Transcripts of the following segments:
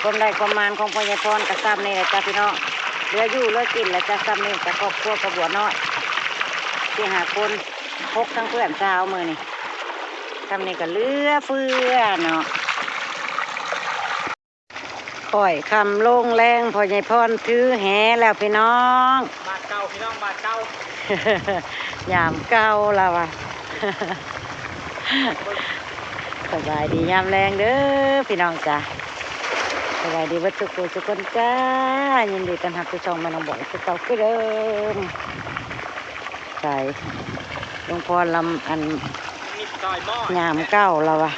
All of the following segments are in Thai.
ความได้ความมานของพ่อใหญ่พรกับซ้ำนี่แหละจ้าพี่น้องเหลืออยู่เหลือกินแล้วจ้าซ้ำนี่กับครอบครัวกระบวนน้อยที่หาคนพกทั้งเพื่อนสาวมือนี่ซ้ำนี่ก็เหลือเฟือเนาะค่อยคำลงแรงพ่อใหญ่พรถือแหแล้วพี่น้องบาทเก่าพี่น้องบาทเก่า ยามเก่าแล้วว่ะ สบายดียามแรงเด้อพี่น้องจ้าสบายดีวัตถุกุทุกคนจ้ายินดีต้อนรับผู้ชมมาน้องบอกคือเก่าคือเดิมใส่หลวงพ่อลำอันยามเก่าแล้วว่ะ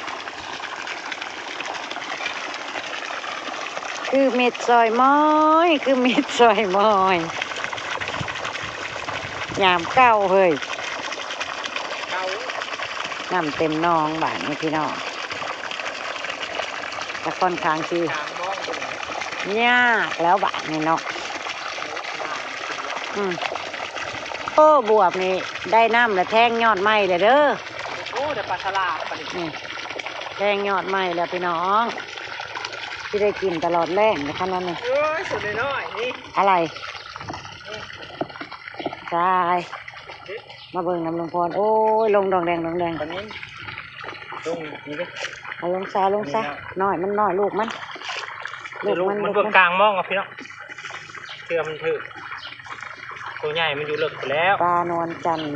คือเม็ดซอยม้อยคือเม็ดซอยม้อยยามเก่าเฮ้ยน้ำเต็มน้องบ้านนี่พี่น้องแต่ค่อนข้างที่ยากแล้วบ้านนี่เนาะโอ้บวบนี่ได้น้ำแล้วแทงยอดไม้เลยเด้อโอ้เดี๋ยวปลาฉลาดปลาดิ แทงยอดไม้แล้วพี่น้องที่ได้กินตลอดแรงในขั้นนั้นนี่สุดน้อยนี่อะไรใช่มาเบิ่งน้ำลงพรโอ้ยลงดองแดงดองแดงตอนนี้ลงนี่ดิเอาลงซาน้อยมันน้อยลูกมันเบื้องกลางมองอ่ะพี่น้องเชื่อมันถือตัวใหญ่มันอยู่เลิกแล้วปลานวลจันทร์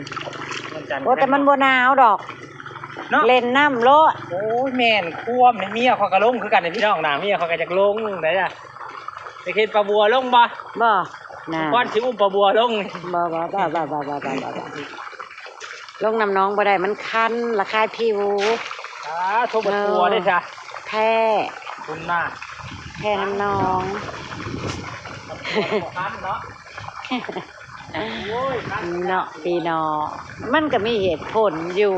โอ้แต่มันบัวหนาวดอกเล่นน้ำโลโอ้ยแม่นควมเมียเขากระลงคือกันในพี่น้องนะเมียเขากระจะลงไหนจ้ะไปเห็นปลาบัวลงบ่ก้อนชิอุ้มปลาบัวลงบ่ลงน้ำน้องบ่ได้มันคันระคายผิวทุบปลาบัวได้จ้ะแพ้คุณหน้าแพ้น้ำน้องเนาะพี่น้องมันก็มีเหตุผลอยู่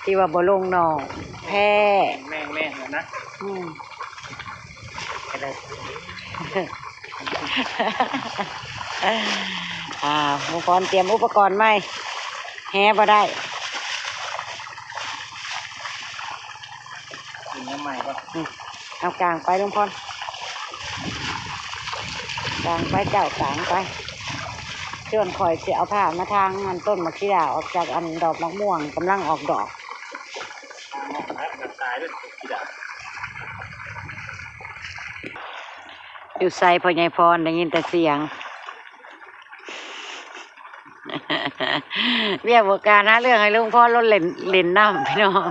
ที่ว่าบ่ลงน้องแพ้แม่นะอุปกรณ์เตรียมอุปกรณ์ไหมแฮบ่ได้กินน้ำใหม่ก็เอากลางไปลุงพรกลางไปเจ้ากลางไปส่วนข่อยจะเอาผ้ามาทางอันต้นมะขิดาออกจากอันดอกมะม่วงกำลังออกดอกอยู่ใส่พ่อใหญ่พรได้ยินแต่เสียงเรียกว่าการนะเรื่องให้ลุงพ่อรถเล่นน้ำพี่น้อง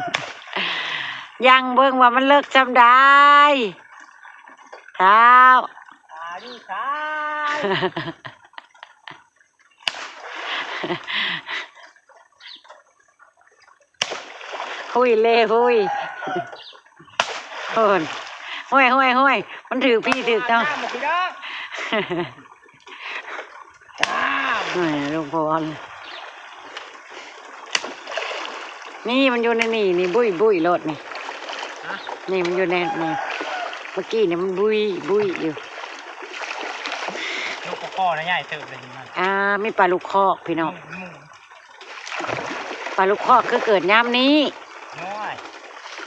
ยังเบิ่งว่ามันเลิกจำได้เท้าดีใช่หุยเล่หุยโอนห้วยมันถือพี่ถือเจ้าลุงพรนี่มันอยู่ในนี่บุยรถนี่มันอยู่ในนี่เมื่อกี้เนี่ยมันบุยอยู่ลูกคอนะใหญ่เติบเลยมันมีปลาลูกคอกพี่น้องปลาลูกคอกคือเกิดน้ำนี้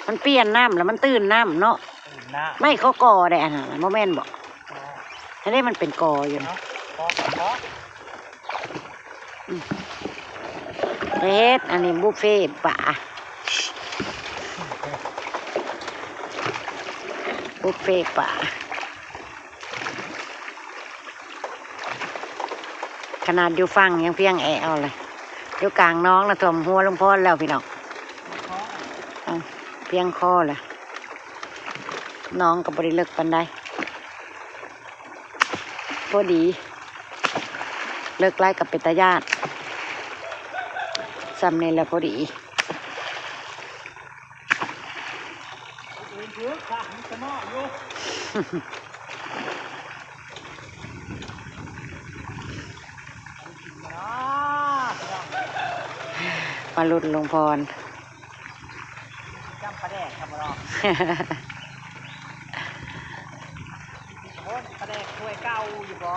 มันเปลี่ยนน้ำแล้วมันตื่นน้ำเนาะไม่เขากอได้อันนั้นโมเมนต์บอกถ้าได้มันเป็นกออยู่เนาะเฮ็ดอันนี้บุฟเฟ่ป่าบุฟเฟ่ป่าขนาดอยู่ฟังยังเพียงแอวเลยอยู่กลางน้องนะถ่วมหัวลุงพ่อแล้วพี่น้องเพียงคอเลยน้องกับบริเลิกปันได้พอดีเลิกไล่กับเป็นตาญาติซ้ำนี่แหละพอดีมาลุดลงพรจำประแดกครับเราประแดกถ้วยเก่าอยู่บ่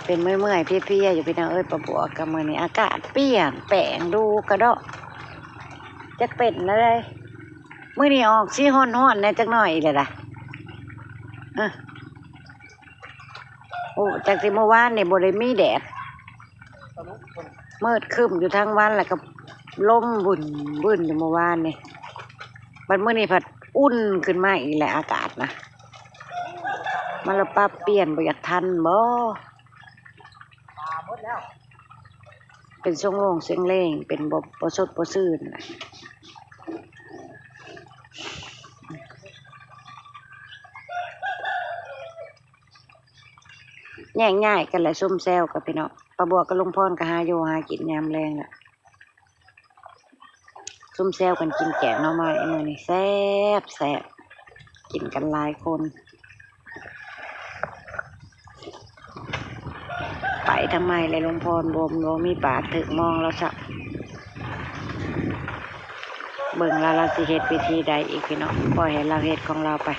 เป็นเมื่อยๆเพี้ยๆอยู่พี่น้องเอ้ยประบวกกับมือนี้อากาศเปลี่ยนแปลงดูกระดอกจะเป็นอะไร มื้อนี้ออกสิฮ้อนๆแหน่จักหน่อยเลยล่ะโอ้จากที่เมื่อวานนี่บ่ได้มีแดดมืดครึ้มอยู่ทั้งวันแล้วก็ลมบุ่นอยู่เมื่อวานนี่บัดมื้อนี้ผัดอุ่นขึ้นมาอีกแหละอากาศนะมันละปรับเปลี่ยนบ่อยากทันบ่เป็นช่วงโล่งเสียงเล่งเป็นบ่สดบ่ซื่นน่ะแย่งง่ายกันแหละซุ่มแซวกับพี่น้องป้าบัวกับลุงพรก็หาอยู่หากินยามแรงล่ะซุ่มแซวกันกินแกงหน่อไม้ไอ้มื้อนี้แซ่บกินกันหลายคนไปทำไมเลยลุงพรบ่มีปากถึกมองแล้วสักเบิ่งแล้วเราสิเฮ็ดวิธีใดอีกพี่น้องปล่อยให้เราเฮ็ดของเราไป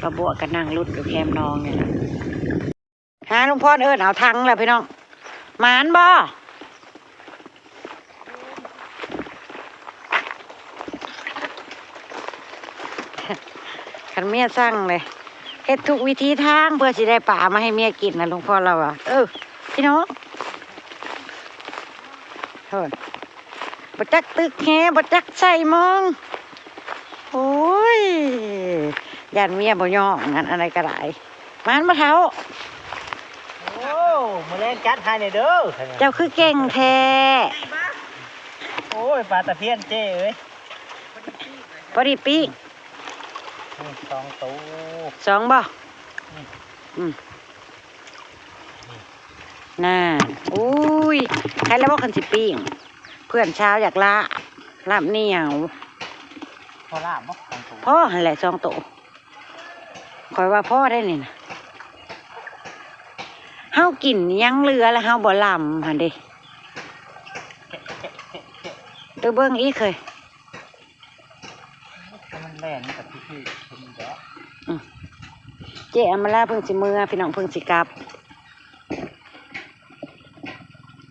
ป้าบัวก็นั่งรุดอยู่แคมนองนี่แหละหาลุงพรเอาทังแล้วพี่น้องหมานบ่ขันเมียสั่งเลยเฮ็ดทุกวิธีทางเพื่อสิได้ป่ามาให้เมียกินนะลุงพรเราพี่น้องเฮ้ยบ่จักตึกแฮบ่จักใส่มองโอ้ยยันเมียบ่ย่องงั้นอะไรก็ได้หมานบ่เฒ่ามาเล่นจัดให้เด้อ เจ้าคือเก่งแท้โอ้ยปลาตะเพียนเจ้เอ้ยพอดีปีก2 ตัว2บ่น่าอุ้ยใครแล้วว่าคันสิปีงเพื่อนเช้าอยากลาบเหนียวพอลาบบ่2 ตัวพ่อหั่นแหละ2 ตัวคอยว่าพ่อได้นี่นะเฮากินยังเหลือแล้วเฮาบ่ลำหั่นเด้ตัวเบิ่งอีกเคยมันแล่นกับพี่ๆคนเด้อเจ๊อำมาลาเพิ่งสิมื้อพี่น้องเพิ่งสิกลับ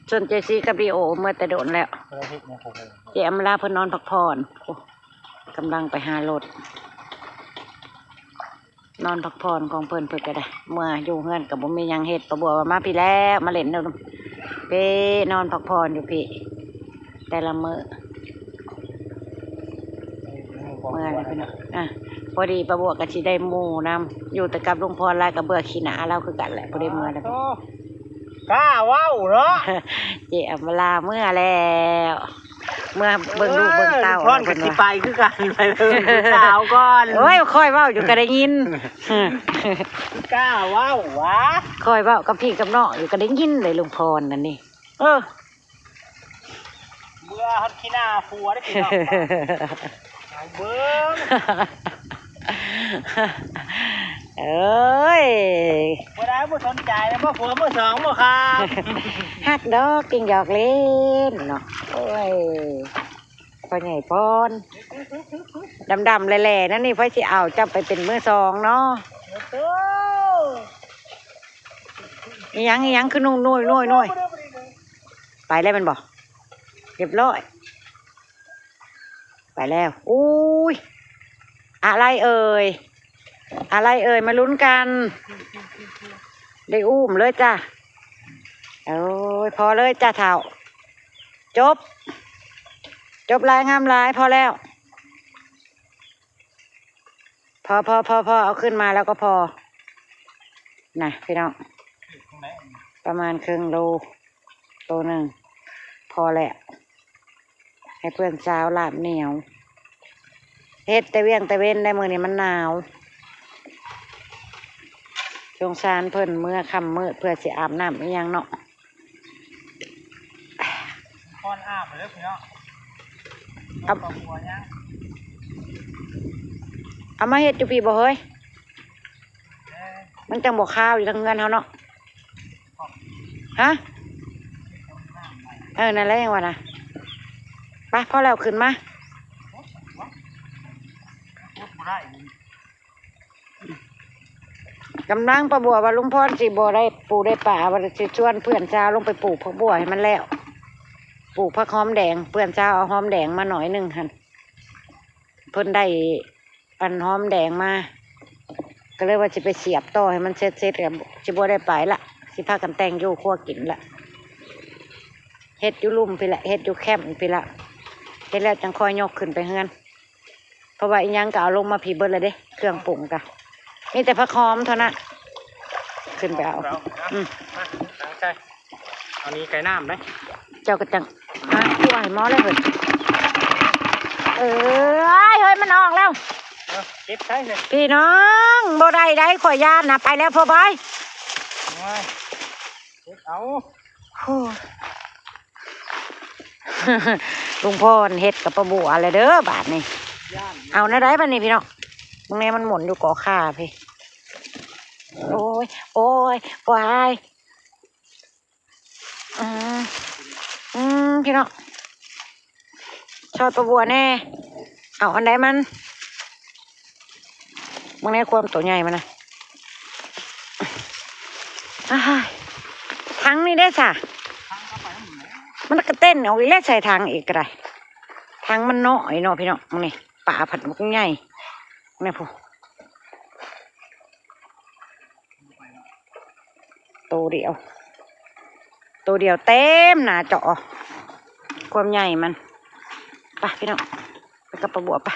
ส่วนเจซี่กับลีโอเมื่อแต่โดนแล้วเจ๊อำมาลาเพิ่นนอนพักผ่อนกำลังไปหารถนอนพักผ่อนของเพิ่นก็ได้เมื่ออยู่เฮือนกับบ่มีหยังเฮ็ดป้าบัวว่ามาพี่แล้วมาเล่นเด้อเป้นอนพักผ่อนอยู่พี่แต่ละมื้อเมื่อนี่พี่น้องพอดีป้าบัวก็สิได้หมู่นำอยู่แต่กับลุงพรลายกับเบื่อขี้หนาเราคือกันแหละพอได้เมื่อแล้วกล้าว้าวเนาะเจ๊อำมาลาเมื่อแล้วเมื่อเบิ่งลูกเบิ่งเต้าพรก็สิไปคือกันไปสาวก่อนโอ้ยค่อยเว้าอยู่ก็ได้ยินกล้าว้าววะค่อยเว้ากับพี่กับน้องอยู่ก็ได้ยินเลยลุงพรนั่นนี่เบื่อฮอดขี้หน้าผัวได้พี่น้องเอาเบิ่งเอ้ยบ่ได้บ่สนใจแล้วบ่ผัวบ่2บ่ครับฮักดอกกินหยอกเล่นเนาะโอ้ยพ่อใหญ่พรดำๆแหล่ๆนั่นนี่พ่อสิเอาจับไปเป็นมื้อ2เนาะอีหยังคือนุ่ยไปแล้วมันบ่เรียบร้อยไปแล้วอุ้ยอะไรเอ่ยมาลุ้นกันได้อุ้มเลยจ้ะโอ้ยพอเลยจ้ะเถ่าจบลายงามลายพอแล้วพอเอาขึ้นมาแล้วก็พอนะพี่น้องประมาณครึ่งโลตัวหนึ่งพอแล้วให้เพื่อนสาวลาบเหนียวเฮ็ดแต่เวียงแต่เว้นได้มือนี่มันหนาวสงสารเพิ่นเมื่อค่ำมืดเพื่อสิอาบน้ำอีหยังเนาะก่อนอาบเลยพี่เนาะเอามาเฮ็ดจุปีบ่เฮ้ยมันจังบ่ข้าวอยู่ทางเงินเฮาเนาะฮะนั่นแหละยังวะนะไปพอแล้วขึ้นมากำลังประบัวว่าลุงพ่อสิบ่ได้ปลูกได้ป่าว่าสิชวนเพื่อนเจ้าลงไปปลูกผักบัวให้มันแล้วปลูกผักหอมแดงเพื่อนเจ้าเอาหอมแดงมาหน่อยหนึ่งหั่น เพิ่นได้อันหอมแดงมาก็เลยว่าจะไปเสียบต่อให้มันเสร็จๆกับจะบ่ได้ไปละสิพากันแต่งอยู่ครัวกินละเฮ็ดอยู่ลุ่มไปละเฮ็ดอยู่แคมป์ไปละเฮ็ดแล้วจังค่อยยกขึ้นไปเฮือนเพราะว่าอีหยังก็เอาลงมาผีเบิดเลยเด้เครื่องปรุงกะมีแต่ผักหอมเท่านั้นขึ้นไปเอามาตั้งใจเอานี้ไก่น้ำได้เจ้าก็จังมาคั่วให้หม้อเลยเพิ่นเฮ้ยมันออกแล้วเก็บใช่เลย พี่น้องบ่ได้ข่อยย่านนะไปแล้วพ่อไปเก็บเอา ลุงพ่อเฮ็ดกับปลาบัวอะไรเด้อบาทนี่เอานะได้ป่ะนี่พี่น้องตรงนี้มันหมุนอยู่ก่อข่าพี่โอ้ยควายพี่น้องชอบปลาบัวแน่เอาอันไหนมันตรงนี้ความตัวใหญ่มันนะทั้งนี้ได้จ้ะมันก็เต้นเอาอีเล่ใส่ทางอีกไรทางมันน้อยเนาะพี่น้องมึงนี่ป่าผัดมันใหญ่แม่พูตัวเดียวเต็มหนาเจาะความใหญ่มันไปพี่น้องไปกับปลาบัวไป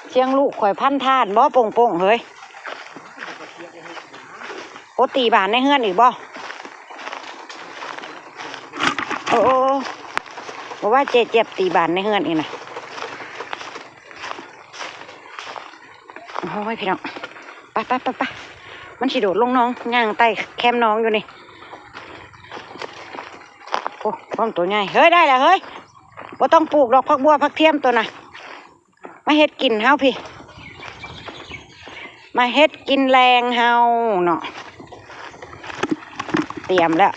เชียงลูกข่อยพันทานบ่โป่งเฮ้ยโอตีบานในเฮือนอีกบ่โอ้บอกว่าเจ็บตีบานในเฮือนอีกนะโอ้ยพี่น้องไปมันฉีโดดลงน้องย่างไตแคมน้องอยู่นี่โอ้ป้อมตัวใหญ่เฮ้ยได้แล้วเฮ้ยบ่ต้องปลูกดอกผักบัวผักเทียมตัวน่ะมาเฮ็ดกินเฮาพี่มาเฮ็ดกินแรงเฮาเนาะเตรียมแล้ว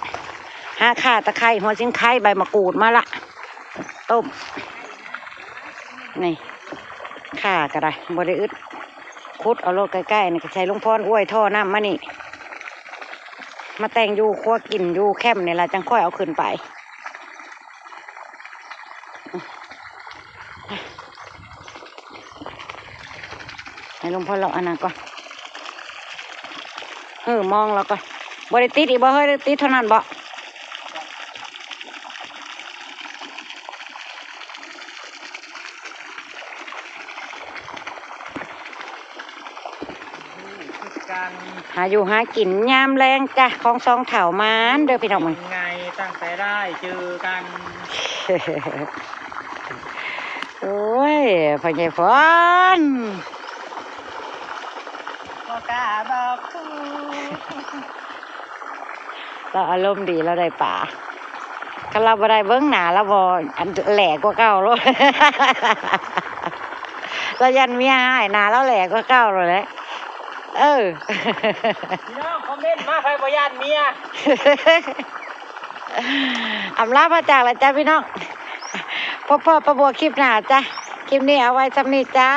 หาข่าตะไคร้หัวซิงไคร้ใบมะกรูดมาละต้มนี่ข่าก็ได้บริอึดคุดเอาโลดใกล้ๆนี่ก็ใช้ลุงพรอ้วยท่อน้ำมานี่มาแต่งอยู่ครัวกินอยู่แคมป์นี่ละจังค่อยเอาขึ้นไปให้ลุงพรเราอันนั้นก่อนมองเราก่อนบริติดอีกบ่เฮ้ยติดเท่านั้นบ่หาอยู่หากินยามแรงจ้ะของซองเถามันเด้อพี่น้องมึงไงตั้งแต่ได้เจอกันโอ้ยพ่อใหญ่ฝนก็กล้าบอกเราอารมณ์ดีเราได้ป่าก็เราบ่ได้เบิ้งหนาเราบ่อันแหลกกว่าเก่าเลยเรายันเมียให้หนาเราแหลกกว่าเก่าเลยพี่น้องคอมเมนต์มาใครบ่ยันเมียอำลาพระจากแล้วจ้าพี่น้องพ่อประบัวคลิปหน้าจ้ะคลิปนี้เอาไว้สำนีจ้า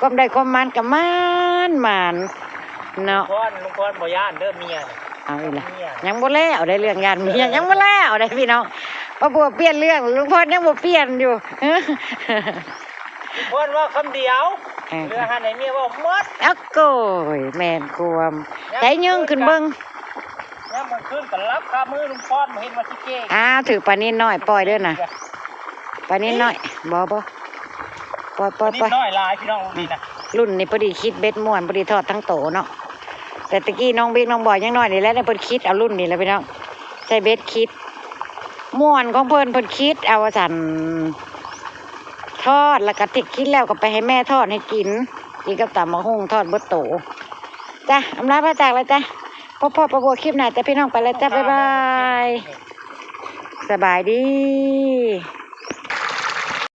ความใดความมันกับมันเนาะลุงพรบ่ยันเด้อเมียเอาอีกละยังบ่แล้วได้เรื่องยันเมียยังบ่แล้วได้พี่น้องประบัวเปลี่ยนเรื่องลุงพรยังบ่เปลี่ยนอยู่พรว่าคำเดียวเรือหาไหนเมียว่าหมดโก้ยแม่นความใจยึงขึ้นเบิ่งแล้วมันขึ้นกับรับคามือลุงพรมาเห็นมาสิเก้ถือปลานิดน้อยปล่อยเด้อนะปลานิดน้อยบ่ปล่อยนิดน้อยลายพี่น้องดีนะรุ่นนี้พอดีคิดเบ็ดม่วนพอดีทอดทั้งโตเนาะแต่ตะกี้น้องบิ๊กน้องบอยยังน้อยนี่แหละเพิ่นคิดเอารุ่นนี้แล้วพี่น้องใช้เบ็ดคิดม่วนของเพิ่นคิดเอาสั่นทอดแล้วก็ติดคิดแล้วก็ไปให้แม่ทอดให้กินกับตำมะฮุ่งทอดเบิดโตจ้ะอำลาพระจากแล้วจ้ะพ่อประบัวคลิปหน้าจ้ะพี่น้องไปแล้วจ้ะบ๊ายบายสบายดี